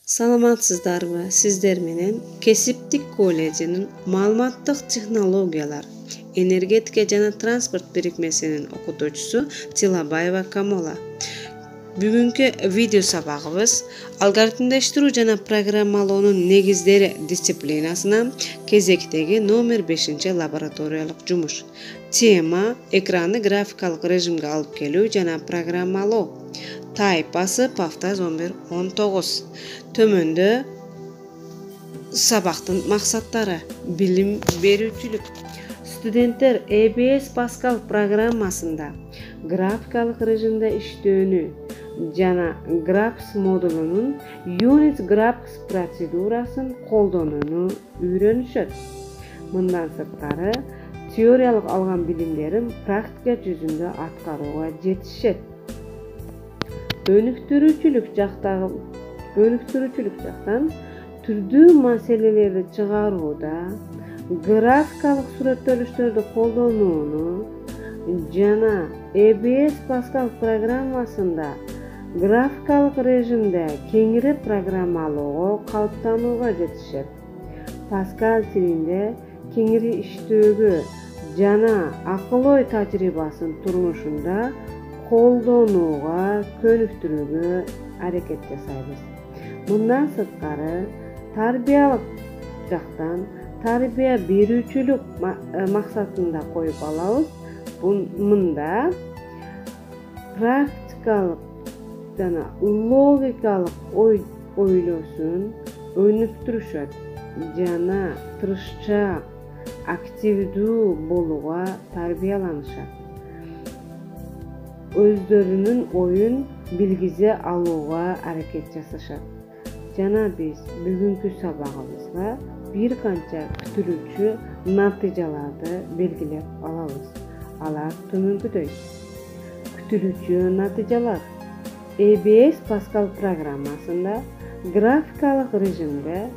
Саламатсыздарбы? Сиздер менен Кесиптик колледжинин Маалыматтык технологиялар, энергетика жана транспорт бирикмесинин окутуучусу Тилабаева Камола. Бүгүнкү видео сабагыбыз алгоритмдештирүү жана программалоонун негиздери дисциплинасына кезектеги номер 5 лабораториялык жумуш. Тема экранды графикалык режимге алып келүү жана программалоо. Тайпасы Пафтаз 11-19. Төмөндө сабактын максаттары: билим берүүчүлүк. Студенттер EBS Pascal программасында графикалык режимде иштөөнү жана Graphics модулунун Unit Graphics процедурасын колдонууну үйрөнүшөт. Мындан сырткары, теориялык алган билимдерин практика жүзүндө аткарууга жетишет. Өнүктүрүүчүлүк жактан түрдүү маселелерди чыгарууда, графикалык сүрөттөлүштөрдү колдонууну жана EBS Pascal программасында графикалык режимде кеңири программалоого калыптанууга жетишет. Pascal тилинде кеңири иштөөгө жана акыл ой тажрыйбасын турмушунда колдонууга көнүктүрүүгө аракет жасайбыз. Мындан сырткары, тарбиялык жактан тарбия берүүчүлүк максатында коюп алабыз. Мында практикалык жана логикалык ойлосун өнүктүрүшөт жана тырышчаак, активдүү болууга тарбияланышат. Өздөрүнүн оюн билгизе алууга аракет жасашат. Жана биз бүгүнкү сабагыбызга бир канча күтүлүүчү натыйжаларды белгилеп алабыз. Алар төмөнкүдөй. Күтүлүүчү натыйжалар: EBS Pascal программасында графикалык режимде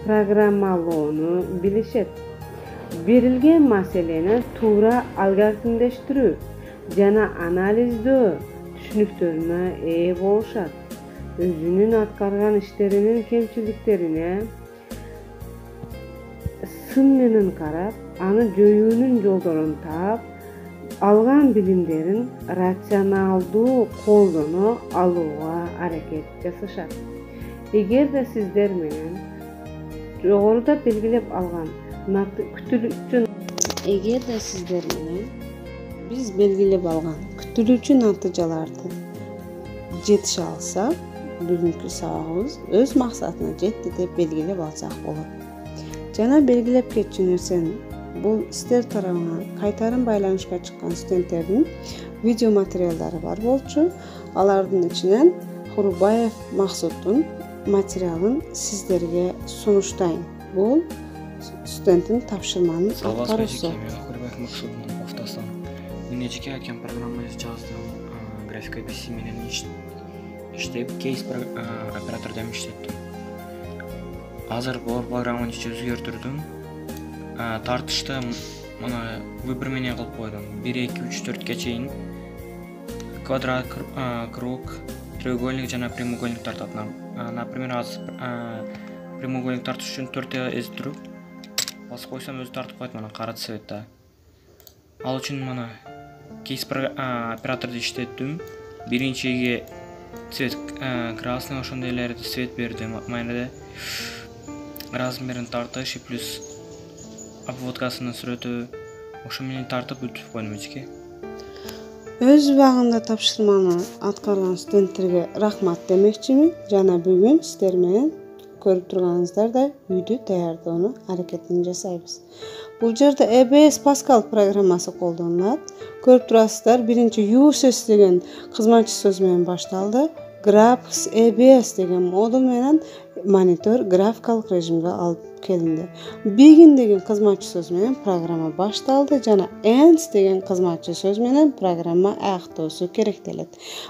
программалоону билишет. Берилген маселени туура алгоритмдештирүү жана анализдөө түшүнүктөрүнө ээ болушат. Өзүнүн аткарган иштеринин кемчиликтерине сын менен карап, аны жоюунун жолдорун таап, алган билимдерин рационалдуу колдоно алууга аракет жасашат. Эгерде сиздер менен жогоруда белгилеп алган биз белгилеп алган күтүлүүчү натыйжаларды жетише алса, бүгүнкү сабагыбыз өз максатына жетти деп белгилеп алсак болот. Жана белгилеп кетчү нерсени бул сиздер тарабынан кайтарым байланышка чыккан студенттердин видео материалдары бар болчу. Алардын ичинен Хурбаев Максуттун материалын сиздерге сунуштайм. Бул студенттин тапшырманын аткаруусу. Хурбаев Максуттун офтасан. Мен жеке айтқан программаны жаздым. Графика PC менен иштеп, кейс операторда иштеттим. Азыр бул программаны өзгөртүрдүм. Тартышты мына выбор менен кылып койдум. 1, 2, 3, 4 чейин квадрат, круг, треугольник жана прямоугольник тартат. Например, азыр прямоугольник тартыш үчүн 4 эзип басып койсом өзү тартып коет мына кара цветте. Ал үчүн мына кейс операторду иштеттим. Биринчиге цвет красный, ошондой эле цвет бердим. Майнеде размерин тартыш плюс обводкасынын сүрөтү ошо менен тартып бүтүп койдум эчке. Өз убагында тапшырманы аткарган студенттерге рахмат демекчимин. Жана бүгүн сиздер менен көрүп турганыңыздардай үйдү даярдоону аракетин жасайбыз. Бул жерде EBS Pascal программасы колдонулат. Көрүп турасыздар, биринчи USS деген кызматчы сөз менен башталды. Graphics EBS деген модул менен монитор графикалык режимге алып келинди. Begin деген кызматчы сөз менен программа башталды жана Ends деген кызматчы сөз менен программа аяктоосу керектелет.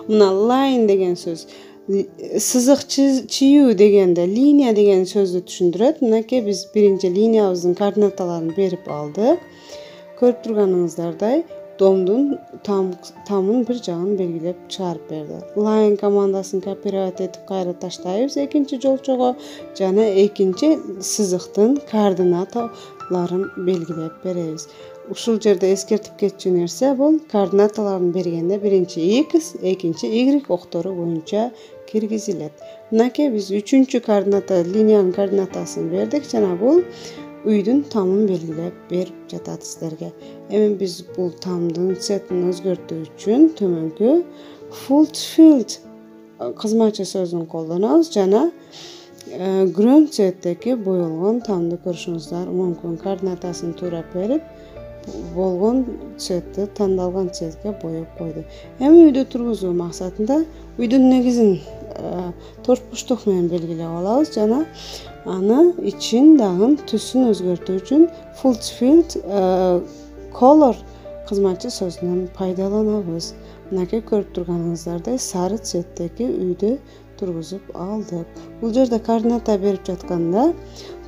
Мына line деген сөз сызык чийүү дегенде линия деген сөздү түшүндүрөт. Мынакей биз биринчи линиябыздын координаталарын берип алдык. Көрүп турганыңыздардай domdun tamın bir jagyn belgilep çygarıp berdi. Line komandasyny kooperativ etip gaýra taştaýbys ekinçi jolçoga jana ekinçi syzyktyn koordinatalaryny belgilep berебиz. Uşul jerde eskertip geçýän nerse bul koordinatalaryny bergende birinçi X, ekinçi Y oktoru boýunça kirgizilet. Nake biz üçüncü koordinata liniyanın koordinatasyny berdik. Jana bul üýdün tamyn belgilep berip jatat sizlerge. Emin biz bul tamdyn setini özgörtүү üçin tömönkü fulfilled kızmaçı sözünü koldanabız. Jana grön setdeki boyulgan tamdy görüşüňizler mümkün. Koordinatasyny toora berip bolgon setdi tandalgan setge boyap koydu. Hem üýde turguzуу maksatynda üýdün negizin tortpuştuk menen belgilep alabız. Jana any için dagın tüsün özgörtүү üçin fulfilled color kızmaçı sözünden paydalanabız. Nake görüp turgaňyzlarday sarı setdeki üýdü turguzup aldık. Bul jerde koordinata berip jatkanda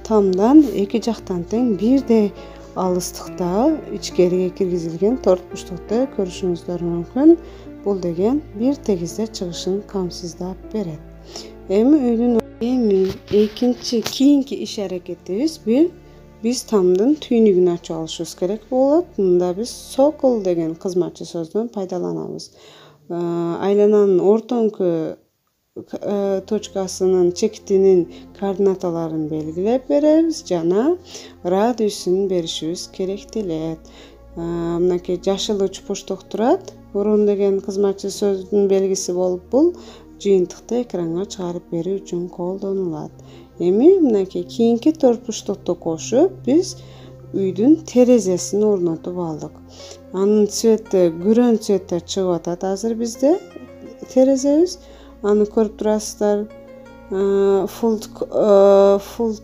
tamdan iki jaktan teň birde alыстыкta içgeriye kirgizilgen tortpuştukda görüşüňizler mümkün. Bul degen bir tegizde çygyşyn kamsyzdap beret. Emi ekinçi kiyinki iş hareketimiz biz tamdın tüýnügini açıp alışybız gerek bolat. Munda biz sokol degen kızmaçı sözden paydalanabız. Aylananın ortankı toçkasynyň çekitinin koordinatalaryny belgilep berебиz. Jana radiusyn berişibиz kerekdilet. Mınaki jaşyl uçpuştuk turat. Burun degen kızmaçı sözdün belgisi bolup bul jyýyntykda ekranga çygaryp berүү üçin koldonulat. Emi mınaki kiyinki tortpuştukda koşup biz üýdün terezesini ornatyp aldyk. Anın tsweti grön tswetler çygyp atat hazır bizde terezemiz. Anı görüp turasızlar full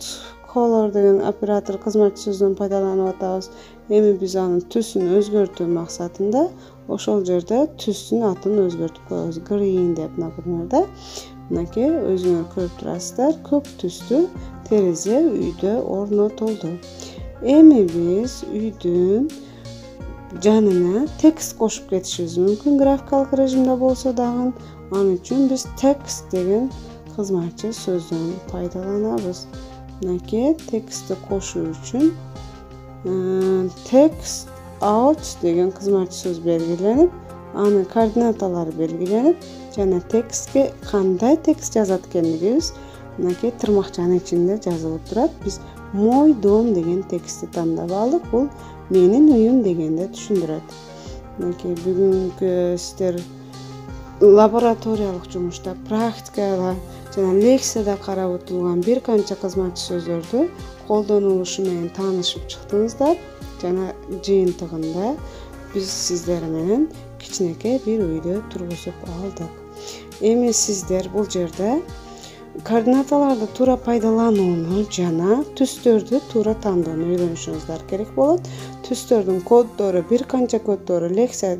color degen operator kızmaçy sözünden paydalanyp atабыз. Emi biz anın tüsünü özgörtүү maksatynda oşol jerde tüsün atyny özgörtüp koýabız. Green dep naprimerde. Nake özüňiz görüp turasızlar köp tüslü tereze üýde ornatyldy. Emi biz üýdün janyna tekst koşup geçişimiz mümkün grafikalyk rejimde bolsa dagın. Onun üçün biz text degen kızmaçy sözden paydalanabız. Nake teksti koşuu üçün text out degen kızmaçy söz belgilenip, anın koordinatalary belgilenip, jana tekstke kanday tekst yazat ekenligimiz nake tırmakçanın içinde yazılıp turat. Biz moy dom degen teksti tandap aldık. Bul menin uyum degende düşündüret. Nake bugünkü sizler laboratoriýalyk jumuşda, praktikada jana leksiyada karap otulgan bir kança kızmaçy sözlördü koldanılışı menen tanışıp çıktığınızda jana jyýyntygynda biz sizler menen kiçineke bir üýde turguzup aldık. Emi sizler bul jerde koordinatalarda toora paydalanuunu jana tüstördi toora tandooну öýrenişiňizler gerek bolat. Tüstördün koddoru, bir kança koddoru leksiýa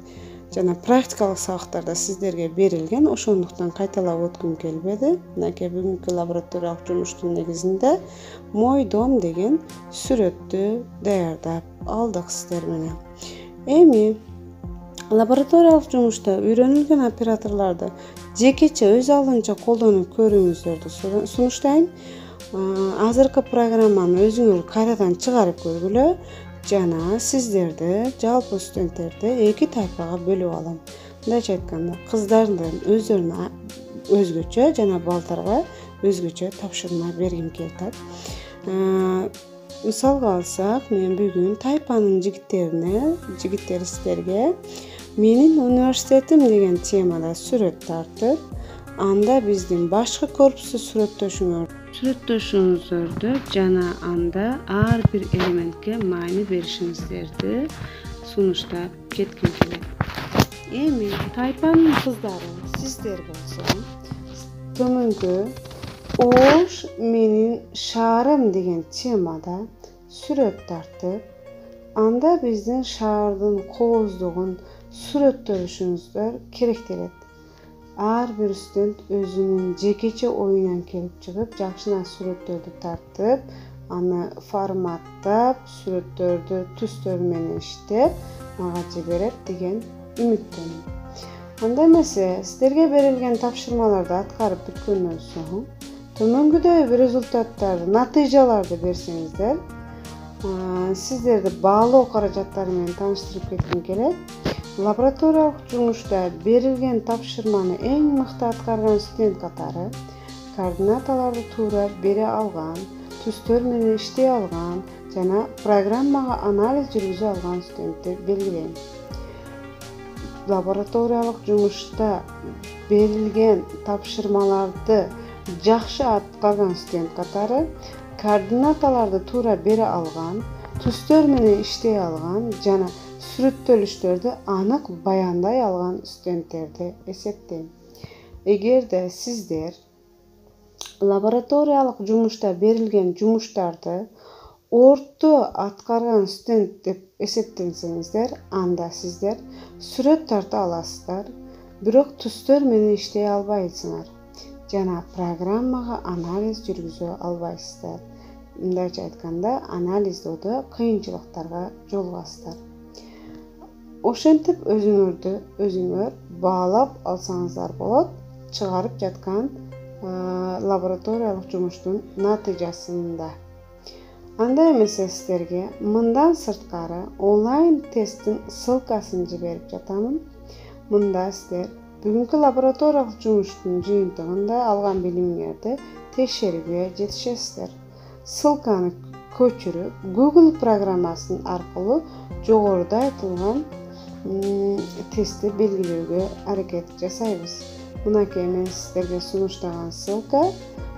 jana praktikalyk sabaktarda sizlerge berilgen, oşonduktan kaytalap ötküm kelbedi. Nake bugünkü laboratoriýalyk jumuşdun negizinde moy dom degen süretdi daýardap aldyk sizler menen. Emi laboratoriýalyk jumuşda öýrenilgen operatorlarda jekeçe öz alınca koldanıp körүүňüzlerdi sunuştaýyn. Azırkı programmany özüňiz kayradan çygaryp görgülö. Jana sizlerde jalpy studentlerde iki taypaga bölüp alam. Mundayça aytkanda kızlardan özlerine özgöçe jana baltarga özgöçe tapşyrma bergim keldi. Misalga alsak, men bugün taypanın jigitleri sizlerge menin universitetim degen temada süret tartıp, anda bizdin başka korpusy süretdoşuňuzlardy jana anda ar bir elementke maýny berişiňizlerdi sunuşdap ketkim kelet. Emi taypanın kızlary sizler bolsa tömönkü oş menin şaarym degen temada süret tartıp, anda bizdin şaardyn kozdugyn süretdoşuňuzlar kerekdiler. Ar bir student özünün jekeçe oýundan kelip çykyp, jakşyna süretlerdi tartyp, аны форматтап, сүрөттөрдү түстөр менен иштеп, мага жиберет деген үмүттөнүм. Анда эмесе, сиздерге берилген тапшырмаларды аткарып бүткөндөн соң, төмөнгүдөй результаттарды, натыйжаларды берсеңиздер, сиздерди баалоо каражаттары менен тааныштырып кетким келет. Лабораториялык жумушта берилген тапшырманы эң мыкты аткарган студент катары, координаталарды туура бере алган, түстөр менен иштей алган жана программага анализ жүргүзө алган студентти белгилейм. Лабораториялык жумушта берилген тапшырмаларды жакшы аткарган студент катары, координаталарды туура бере алган, түстөр менен иштей алган жана сүрөттөлүштөрдү анык баяндай алган студенттерди эсептейм. Эгерде сиздер лабораториялык жумушта берилген жумуштарды орто аткарган студент деп эсептенсеңиздер, анда сиздер сүрөт тарта аласыздар, бирок түстөр менен иштей албайсыңар жана программага анализ жүргүзө албайсыздар. Мындайча айтканда, анализдоодо кыйынчылыктарга жолугасыздар. Ошентип өзүңөр баалап алсаңыздар болот, чыгарып жаткан лабораториялык жумуштун натыйжасында. Анда эмесе сиздерге мындан сырткары онлайн тесттин ссылкасын жиберип жатамын. Мында сиздер бүгүнкү лабораториялык жумуштун жыйынтыгында алган билимиңерди текшерүүгө жетишесиздер. Ссылканы көчүрүп Google программасын аркылуу жогоруда айтылган тестти белгилөөгө аракет жасайбыз. Мынакей мен сиздерге сунуштаган ссылка.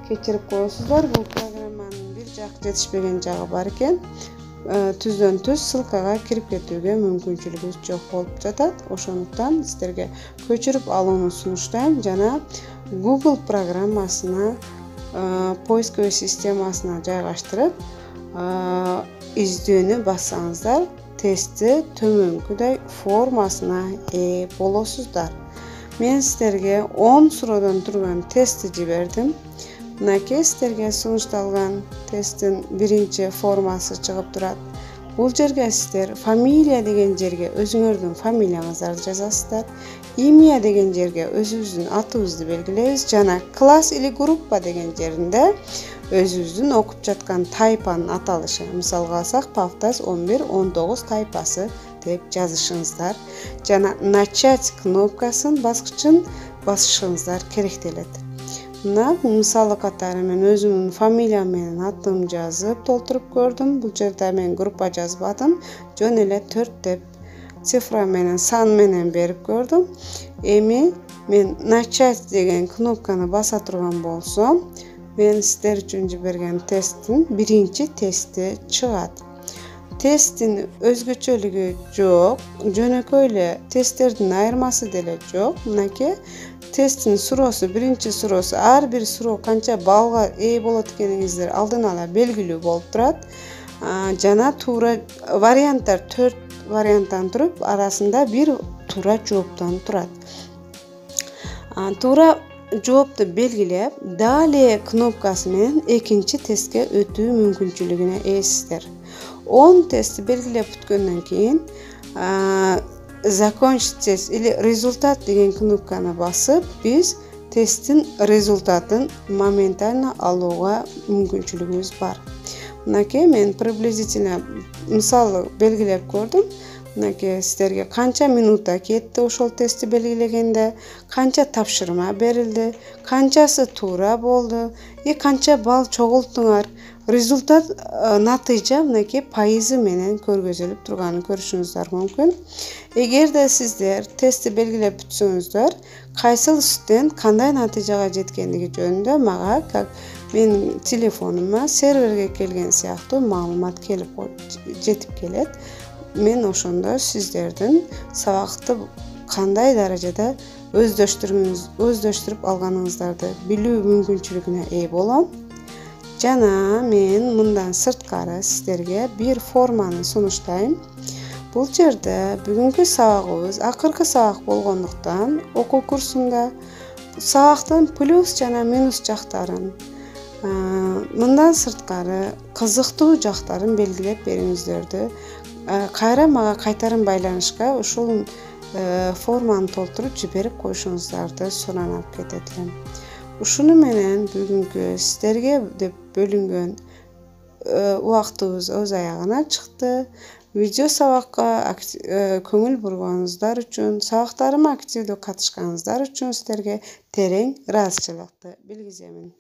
Кечирип коесуздар, бул программанын бир жак жетишпеген жагы бар экен. Түздөн түз ссылкага кирип кетүүгө мүмкүнчүлүгүбүз жок болуп жатат. Ошондуктан сиздерге көчүрүп алууну сунуштайм жана Google программасына поисковый системасына жайгаштырып, издөөнү бассаңыздар, тестти төмөнкүдөй формасына ээ болосуздар. Мен сиздерге 10 суроодон турган тестти жибердим. Мынакей сиздерге сунушталган тесттин биринчи формасы чыгып турат. Бул жерге сиздер фамилия деген жерге өзүңөрдүн фамилияңыздарды жазасыздар. Имя деген жерге өзүбүздүн атыбызды белгилейбиз жана класс или группа деген жеринде өзүбүздүн окуп жаткан тайпанын аталышы. Мисалга алсак, Павтаз 11-19 тайпасы деп жазышыңыздар жана начать кнопкасын басышыңыздар керектелет. Мына мисалы катары мен өзүмдүн фамилиям менен атым жазып толтуруп көрдүм. Бул жерде мен группа жазбадым, жөн эле 4 деп цифра менен сан менен берип көрдүм. Эми мен начать деген кнопканы баса турган болсом, мен сиздер үчүн жиберген тесттин биринчи тести чыгат. Тесттин өзгөчөлүгү жок, жөнөкөй эле тесттердин айырмасы деле жок. Мынакей тесттин суроосу, биринчи суроосу, ар бир суроо канча баллга ээ болот экениңиздер алдын ала белгилүү болуп турат. Жана туура варианттар 4 варианттан туруп, арасында бир туура жооптон турат. Туура жоопту белгилеп, далее кнопкасы менен экинчи тестке өтүү мүмкүнчүлүгүнө ээсиздер. 10 тестти белгилеп бүткөндөн кийин закончить тест или результат деген кнопканы басып, биз тесттин результатын моментально алууга мүмкүнчүлүгүбүз бар. Мынакей мен приблизительно мисалы белгилеп көрдүм. Мынакей сиздерге канча минутта кетти ошол тестти белгилегенде, канча тапшырма берилди, канчасы туура болду, канча балл чогулттуңар. Результат, натыйжа мынакей пайызы менен көргөзүлүп турганын көрүшүңүздөр мүмкүн. Эгерде сиздер тестти белгилеп бүтсөңүздөр, кайсыл студент кандай натыйжага жеткендиги жөнүндө мага как менин телефонума серверге келген сыяктуу маалымат келип жетип келет. Мен ошондо сиздердин сабакты кандай даражада өздөштүрүп алганыңыздарды билүү мүмкүнчүлүгүнө ээ болом. Жана мен мындан сырткары сиздерге бир форманы сунуштайм. Бул жерде бүгүнкү сабагыбыз акыркы сабак болгондуктан окуу курсунда сабактын плюс жана минус жактарын, Мындан сырткары кызыктуу жактарын белгилеп бериңиздерди. Кайра мага кайтарым байланышка ушул форманы толтуруп жиберип коюшуңуздарды суранып кетет элем. Ушуну менен бүгүнкү сиздерге деп бөлүнгөн убактыбыз өз аягына чыкты. Видео сабакка көңүл бурганыңыздар үчүн, сабактарыма активдүү катышканыңыздар үчүн сиздерге терең ыраазычылыкты билгиземин.